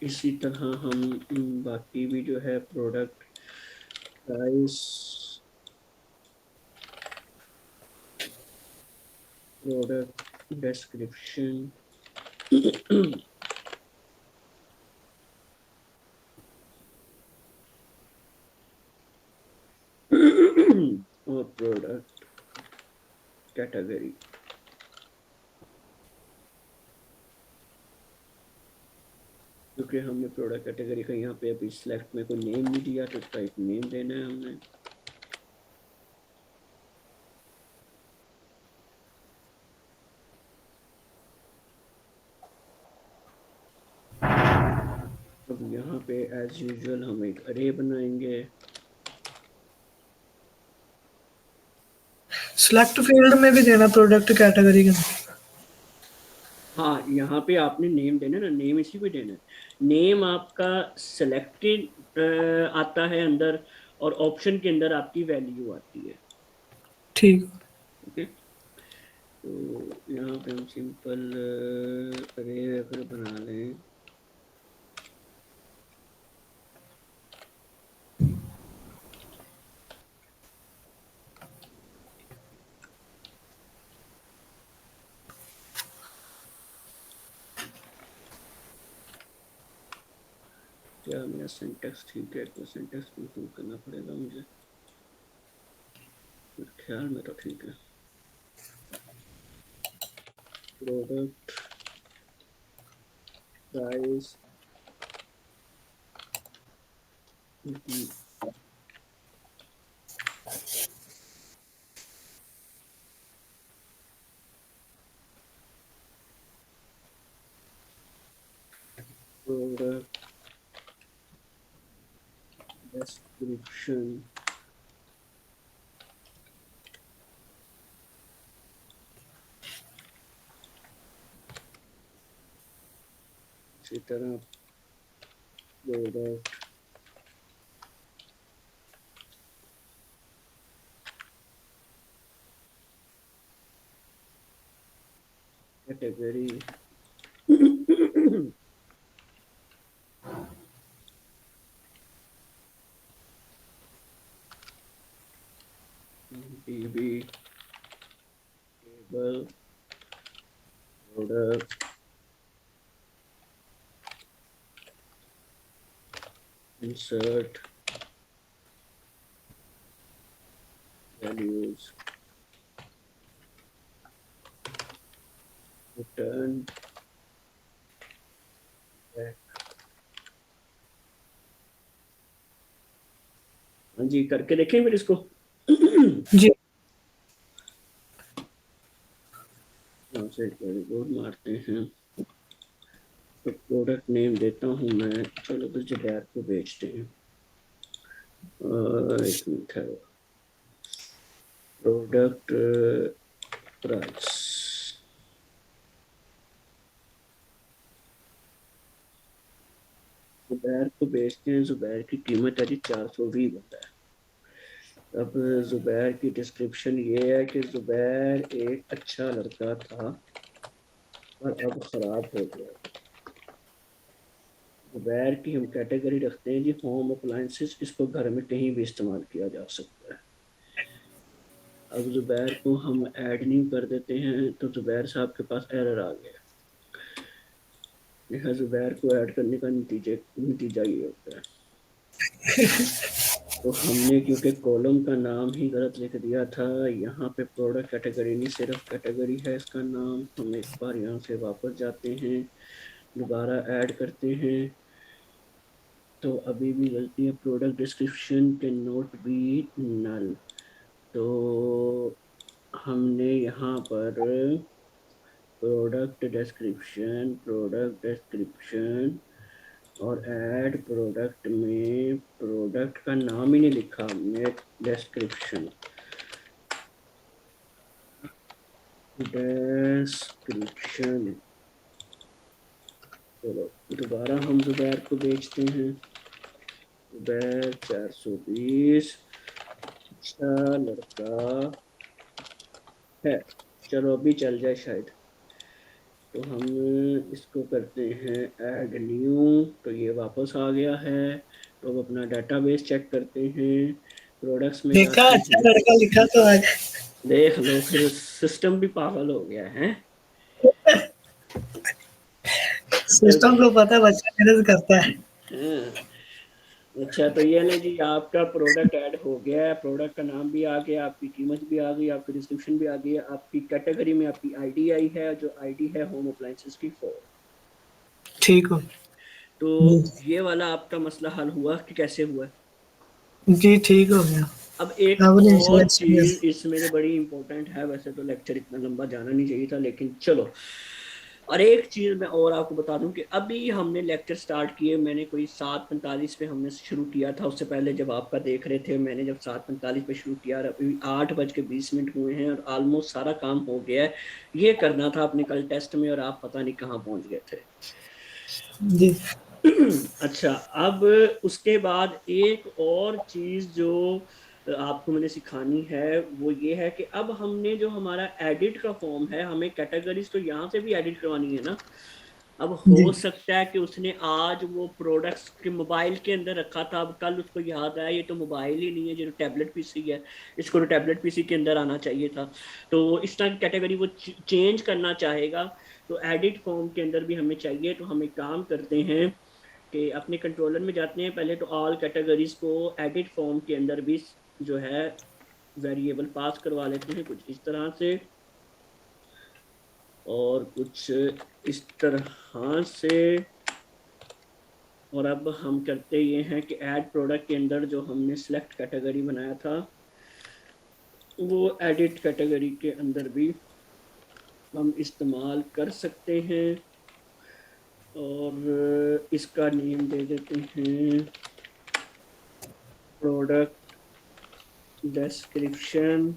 Speaker 1: इसी तरह हम बाकी भी जो है प्रोडक्ट प्राइस, प्रोडक्ट डिस्क्रिप्शन और प्रोडक्ट कैटेगरी। क्योंकि हमने प्रोडक्ट कैटेगरी का यहाँ पे अभी सिलेक्ट में कोई नेम नहीं दिया, तो उसका एक नेम देना है हमने। अब यहाँ पे एज यूजुअल हम एक अरे बनाएंगे।
Speaker 2: सिलेक्ट फील्ड में भी देना प्रोडक्ट कैटेगरी का।
Speaker 1: हाँ, यहाँ पे आपने नेम देना ना, नेम इसी को देना है। नेम आपका सिलेक्टेड आता है अंदर, और ऑप्शन के अंदर आपकी वैल्यू आती है।
Speaker 2: ठीक।
Speaker 1: ओके, तो यहाँ पे हम सिंपल अरे अगर बना लें, क्या मेरा सिंटेक्स ठीक है? तो सिंटेक्स कंफर्म करना पड़ेगा मुझे, मेरे ख्याल में तो ठीक है। प्रोडक्ट प्राइस प्रोडक्ट डिस्क्रिप्शन, इसी तरह product category db table product insert values return back। हाँ जी, करके देखें फिर इसको।
Speaker 2: जी।
Speaker 1: यहाँ से रिपोर्ट मारते हैं। तो प्रोडक्ट नेम देता हूँ मैं, चलो तो जुबैर को बेचते हैं। एक मिनट है, प्रोडक्ट प्राइस, जुबैर को बेचते हैं। जुबैर की कीमत है जी 420 होता है। अब जुबैर की डिस्क्रिप्शन ये है कि जुबैर एक अच्छा लड़का था और अब खराब हो गया। जुबैर की हम कैटेगरी रखते हैं जी होम अप्लायंसेस, इसको घर में कहीं भी इस्तेमाल किया जा सकता है। अब जुबैर को हम ऐड नहीं कर देते हैं तो जुबैर साहब के पास एरर आ गया। यह जुबैर को ऐड करने का नतीजा ये होता है। तो हमने क्योंकि कॉलम का नाम ही गलत लिख दिया था, यहाँ पे प्रोडक्ट कैटेगरी नहीं सिर्फ कैटेगरी है इसका नाम। हम एक बार यहाँ से वापस जाते हैं, दोबारा ऐड करते हैं, तो अभी भी गलती है। Product description can not be null. तो हमने यहाँ पर प्रोडक्ट डिस्क्रिप्शन और ऐड प्रोडक्ट में प्रोडक्ट का नाम ही नहीं लिखा हमने, डिस्क्रिप्शन। चलो दोबारा हम जुबैर को बेचते हैं। जुबैर 420 अच्छा लड़का है। चलो अभी चल जाए शायद। तो हम इसको करते हैं ऐड न्यू, तो ये वापस आ गया है। तो अब अपना डेटाबेस चेक करते हैं, प्रोडक्ट्स में
Speaker 2: देखा,
Speaker 1: जाते
Speaker 2: अच्छा
Speaker 1: हैं।
Speaker 2: लड़का लिखा तो है।
Speaker 1: देख लो, फिर सिस्टम भी पागल हो गया है।
Speaker 2: सिस्टम को पता है बच्चा मेहनत करता है।
Speaker 1: हाँ, अच्छा तो ये ले जी, आपका प्रोडक्ट ऐड हो गया है, प्रोडक्ट का नाम भी आ गया, आपकी कीमत भी आ गई, आपकी डिस्क्रिप्शन भी आ गई है, आपकी कैटेगरी में आपकी आईडी आई है, जो आईडी है होम अप्लायंसेस की 4।
Speaker 2: ठीक हो।
Speaker 1: तो ये वाला आपका मसला हल हुआ कि कैसे हुआ?
Speaker 2: जी ठीक हो गया।
Speaker 1: अब एक
Speaker 2: अब नहीं
Speaker 1: और
Speaker 2: सिलेक्शन।
Speaker 1: चीज इसमें जो बड़ी इंपॉर्टेंट है, वैसे तो लेक्चर इतना लंबा जाना नहीं चाहिए था, लेकिन चलो, और एक चीज मैं और आपको बता दूं कि अभी हमने लेक्चर स्टार्ट किए, मैंने कोई 7:45 पे हमने शुरू किया था। उससे पहले जब आपका देख रहे थे, मैंने जब 7:45 पे शुरू किया, और अभी 8:20 हुए हैं और ऑलमोस्ट सारा काम हो गया है। ये करना था अपने कल टेस्ट में, और आप पता नहीं कहाँ पहुंच गए थे।
Speaker 2: जी
Speaker 1: अच्छा, अब उसके बाद एक और चीज जो आपको मैंने सिखानी है वो ये है कि अब हमने जो हमारा एडिट का फॉर्म है, हमें कैटेगरीज तो यहाँ से भी एडिट करवानी है ना। अब हो
Speaker 2: जी
Speaker 1: सकता है कि उसने आज वो प्रोडक्ट्स के मोबाइल के अंदर रखा था, अब कल उसको याद आया ये तो मोबाइल ही नहीं है, ये तो टैबलेट पीसी है, इसको तो टैबलेट पीसी के अंदर आना चाहिए था। तो इस तरह की कैटेगरी वो चेंज करना चाहेगा, तो एडिट फॉर्म के अंदर भी हमें चाहिए। तो हम एक काम करते हैं कि अपने कंट्रोलर में जाते हैं, पहले तो ऑल कैटेगरीज को एडिट फॉर्म के अंदर भी जो है वेरिएबल पास करवा लेते हैं, कुछ इस तरह से और कुछ इस तरह से। और अब हम करते ये हैं कि ऐड प्रोडक्ट के अंदर जो हमने सिलेक्ट कैटेगरी बनाया था, वो एडिट कैटेगरी के अंदर भी हम इस्तेमाल कर सकते हैं। और इसका नेम दे देते हैं प्रोडक्ट डिस्क्रिप्शन।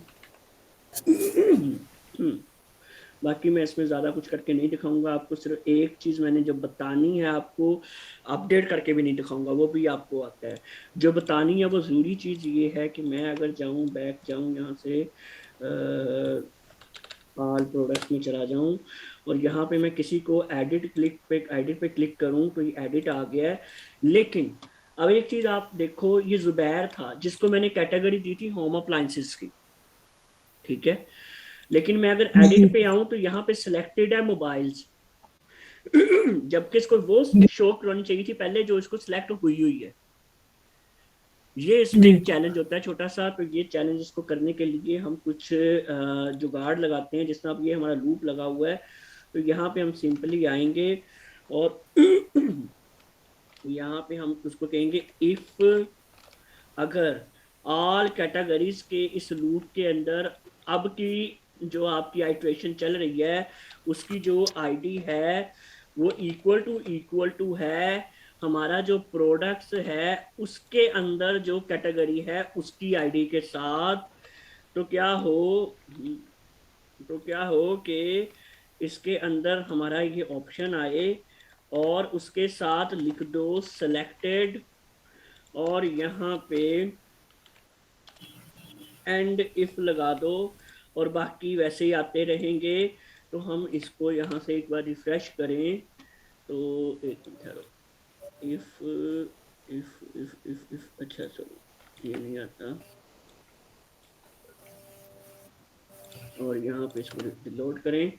Speaker 1: बाकी मैं इसमें ज़्यादा कुछ करके नहीं दिखाऊंगा आपको, सिर्फ एक चीज़ मैंने जो बतानी है आपको, अपडेट करके भी नहीं दिखाऊंगा, वो भी आपको आता है। जो बतानी है वो ज़रूरी चीज़ ये है कि मैं अगर जाऊं, बैक जाऊं यहाँ से, ऑल प्रोडक्ट्स में चला जाऊं, और यहाँ पे मैं किसी को एडिट पे क्लिक करूं तो ये एडिट आ गया है। लेकिन अब एक चीज़ आप देखो, ये जुबैर था जिसको मैंने कैटेगरी दी थी होम अप्लायंसेस की, ठीक है। लेकिन मैं अगर
Speaker 2: जी
Speaker 1: एडिट पे आऊं तो यहाँ पे सिलेक्टेड है मोबाइल्स, जबकि इसको वो
Speaker 2: जी
Speaker 1: शो करनी चाहिए थी पहले जो इसको सिलेक्ट हुई हुई है। ये इसमें
Speaker 2: जी
Speaker 1: एक चैलेंज होता है छोटा सा। तो ये चैलेंज इसको करने के लिए हम कुछ जुगाड़ लगाते हैं, जिसमें अब ये हमारा लूप लगा हुआ है। तो यहाँ पे हम सिंपली आएंगे और यहाँ पे हम उसको कहेंगे इफ, अगर ऑल कैटेगरीज के इस लूप के अंदर अब की जो आपकी आइट्रेशन चल रही है उसकी जो आईडी है वो इक्वल टू है हमारा जो प्रोडक्ट्स है उसके अंदर जो कैटेगरी है उसकी आईडी के साथ। तो क्या हो तो क्या हो कि इसके अंदर हमारा ये ऑप्शन आए और उसके साथ लिख दो सेलेक्टेड, और यहाँ पे एंड इफ लगा दो, और बाकी वैसे ही आते रहेंगे। तो हम इसको यहाँ से एक बार रिफ्रेश करें। तो एक मिनट ठहरो। इफ इफ अच्छा चलो ये नहीं आता, और यहाँ पे इसको रिलोड करें।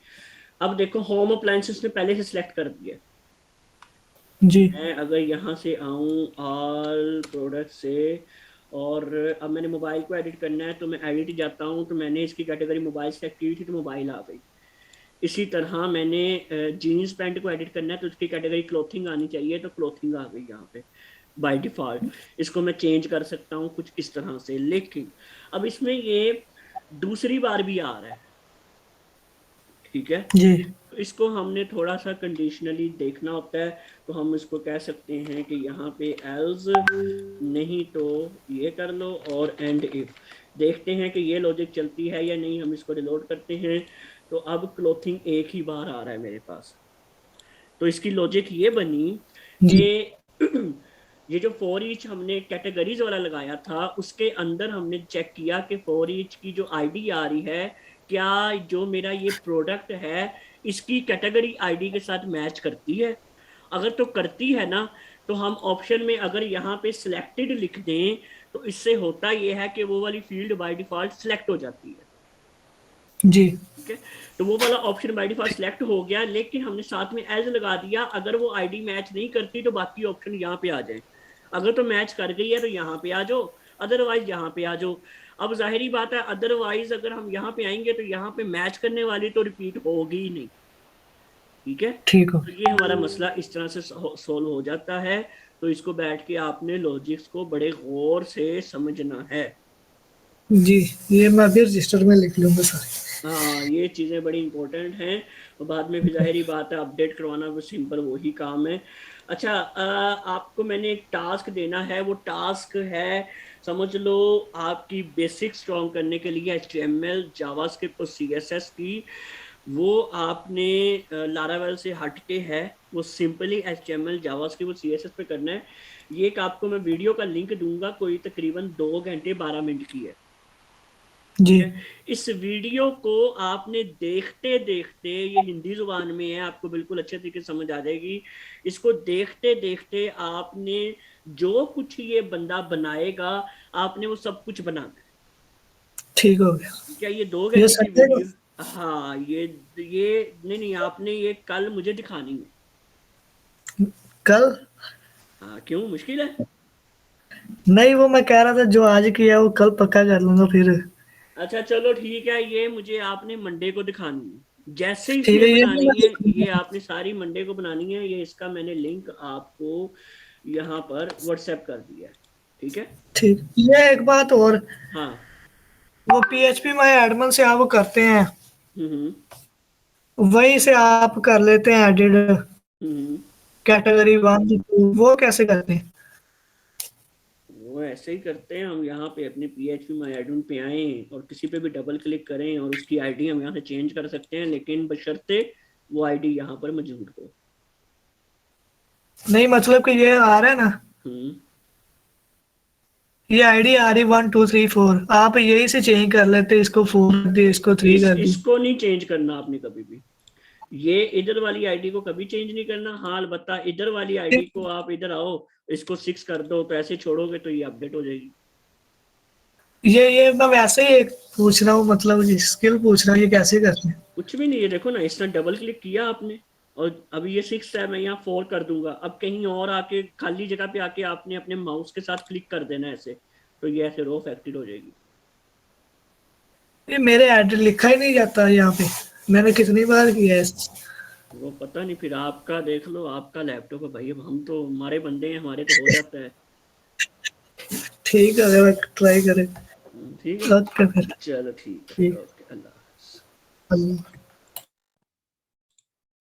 Speaker 1: अब देखो होम अप्लायंसेस ने पहले से सिलेक्ट कर दिया।
Speaker 2: जी
Speaker 1: मैं अगर यहाँ से आऊँ ऑल प्रोडक्ट से, और अब मैंने मोबाइल को एडिट करना है तो मैं एडिट जाता हूँ, तो मैंने इसकी कैटेगरी मोबाइल सेलेक्ट की थी तो मोबाइल आ गई। इसी तरह मैंने जीन्स पैंट को एडिट करना है तो उसकी कैटेगरी क्लोथिंग आनी चाहिए, तो क्लोथिंग आ गई यहाँ पे बाय डिफॉल्ट। इसको मैं चेंज कर सकता हूँ कुछ इस तरह से, लेकिन अब इसमें ये दूसरी बार भी आ रहा है, ठीक है।
Speaker 2: जी
Speaker 1: तो इसको हमने थोड़ा सा कंडीशनली देखना होता है। तो हम इसको कह सकते हैं कि यहाँ पे एल्स, नहीं तो ये कर लो, और एंड इफ। देखते हैं कि ये लॉजिक चलती है या नहीं। हम इसको रिलोड करते हैं तो अब क्लोथिंग एक ही बार आ रहा है मेरे पास। तो इसकी लॉजिक ये बनी
Speaker 2: जी
Speaker 1: कि ये जो फॉर ईच हमने कैटेगरीज वाला लगाया था उसके अंदर हमने चेक किया कि फॉर ईच की जो आईडी आ रही है, क्या जो मेरा ये प्रोडक्ट है इसकी कैटेगरी आईडी के साथ मैच करती है। अगर तो करती है ना, तो हम ऑप्शन में अगर यहाँ पे सिलेक्टेड लिख दें तो इससे होता यह है कि वो वाली फील्ड बाय डिफॉल्ट सिलेक्ट हो जाती है।
Speaker 2: जी
Speaker 1: ठीक है, तो वो वाला ऑप्शन बाय डिफॉल्ट सिलेक्ट हो गया, लेकिन हमने साथ में एज लगा दिया अगर वो आईडी मैच नहीं करती तो बाकी ऑप्शन यहाँ पे आ जाए। अगर तो मैच कर गई है तो यहाँ पे आ जाओ, अदरवाइज यहाँ पे आ जाओ। अब जाहिरी बात है अदरवाइज अगर हम यहाँ पे आएंगे तो यहाँ पे मैच करने वाली तो रिपीट होगी ही नहीं। ठीक है,
Speaker 2: ठीक हो
Speaker 1: तो ये हमारा मसला इस तरह से सोल्व हो जाता है। तो इसको बैठ के आपने लॉजिक्स को बड़े गौर से समझना है।
Speaker 2: जी। ये मैं अभी रजिस्टर में लिख लूंगा सारी।
Speaker 1: हाँ, ये चीज़ें बड़ी इंपॉर्टेंट हैं, और बाद में फिर जाहिर बात है अपडेट करवाना वो सिंपल वही काम है। अच्छा, आपको मैंने एक टास्क देना है, वो टास्क है समझ लो आपकी बेसिक स्ट्रॉन्ग करने के लिए HTML जावास्क्रिप्ट और CSS की। वो आपने लारावेल से हट के है, वो सिंपली HTML जावास्क्रिप्ट और CSS पे करना है। ये एक आपको मैं वीडियो का लिंक दूंगा, कोई तकरीबन 2 घंटे 12 मिनट की है।
Speaker 2: जी
Speaker 1: इस वीडियो को आपने देखते देखते, ये हिंदी जुबान में है, आपको बिल्कुल अच्छे तरीके से समझ आ जाएगी। इसको देखते देखते आपने जो कुछ ये बंदा बनाएगा आपने वो सब कुछ बनाना है।
Speaker 2: ठीक हो गया।
Speaker 1: क्या ये 2
Speaker 2: ये
Speaker 1: घंटे की
Speaker 2: संडे को
Speaker 1: वीडियो? हाँ, ये नहीं नहीं, आपने ये कल मुझे दिखानी है।
Speaker 2: कल?
Speaker 1: हाँ, क्यों मुश्किल है?
Speaker 2: नहीं, वो मैं कह रहा था जो आज किया वो कल पक्का कर लूंगा फिर।
Speaker 1: अच्छा चलो ठीक है, ये मुझे आपने मंडे को दिखानी है। जैसे
Speaker 2: ठीक
Speaker 1: इसने
Speaker 2: है, ये भी
Speaker 1: बनानी
Speaker 2: मैं
Speaker 1: है,
Speaker 2: लिख
Speaker 1: ये
Speaker 2: लूंगा।
Speaker 1: आपने सारी मंडे को बनानी है। ये इसका मैंने लिंक आपको यहाँ पर व्हाट्सएप कर दिया है। ठीक है।
Speaker 2: ठीक, ये एक बात और,
Speaker 1: हाँ।
Speaker 2: वो PHP माय एडमन से आप करते हैं,
Speaker 1: हम्म
Speaker 2: वहीं से आप कर लेते हैं एडिट
Speaker 1: हम्म।
Speaker 2: कैटेगरी 1 2, वो कैसे करते हैं?
Speaker 1: वो ऐसे ही करते हैं। हम यहाँ पे अपने PHP माय एडमिन पे आए और किसी पे भी डबल क्लिक करें और उसकी आईडी हम यहाँ से चेंज कर सकते हैं, लेकिन बशर्ते वो आईडी यहाँ पर मौजूद हो।
Speaker 2: नहीं, मतलब कि ये आ रहा है ना,
Speaker 1: हम्म।
Speaker 2: ये आईडी आ रही 1 2 3 4, आप यही से चेंज कर लेते, इसको 4 कर दी, इसको 3 कर दी।
Speaker 1: इसको नहीं चेंज करना आपने कभी भी। ये इधर वाली आईडी को कभी चेंज नहीं करना। हाँ, अलबत्ता इधर वाली आईडी को आप इधर आओ, इसको 6 कर दो, तो ऐसे छोड़ोगे तो ये अपडेट हो जाएगी।
Speaker 2: ये मैं वैसे ही एक पूछ रहा हूँ, मतलब स्किल पूछ रहा हूँ, ये कैसे करते हैं?
Speaker 1: कुछ भी नहीं है, देखो ना, इसने डबल क्लिक किया आपने, और अभी ये 6 है, मैं यहाँ 4 कर दूंगा। अब कहीं और आके खाली जगह पे आके आपने अपने माउस के साथ क्लिक कर देना ऐसे, तो ये ऐसे रो इफेक्टेड हो जाएगी।
Speaker 2: ये मेरे एडिट लिखा ही नहीं जाता यहाँ पे, मैंने कितनी बार किया है।
Speaker 1: वो पता नहीं, फिर आपका देख लो, आपका लैपटॉप है भाई। अब हम तो हमारे बंदे हैं, हमारे तो हो जाता है।
Speaker 2: ठीक है, अगर ट्राई करें।
Speaker 1: ठीक है,
Speaker 2: ओके फिर।
Speaker 1: चलो ठीक है, फिर
Speaker 2: ठीक।
Speaker 1: ओके, अल्लाह हाफ़िज़।
Speaker 2: अल्लाह।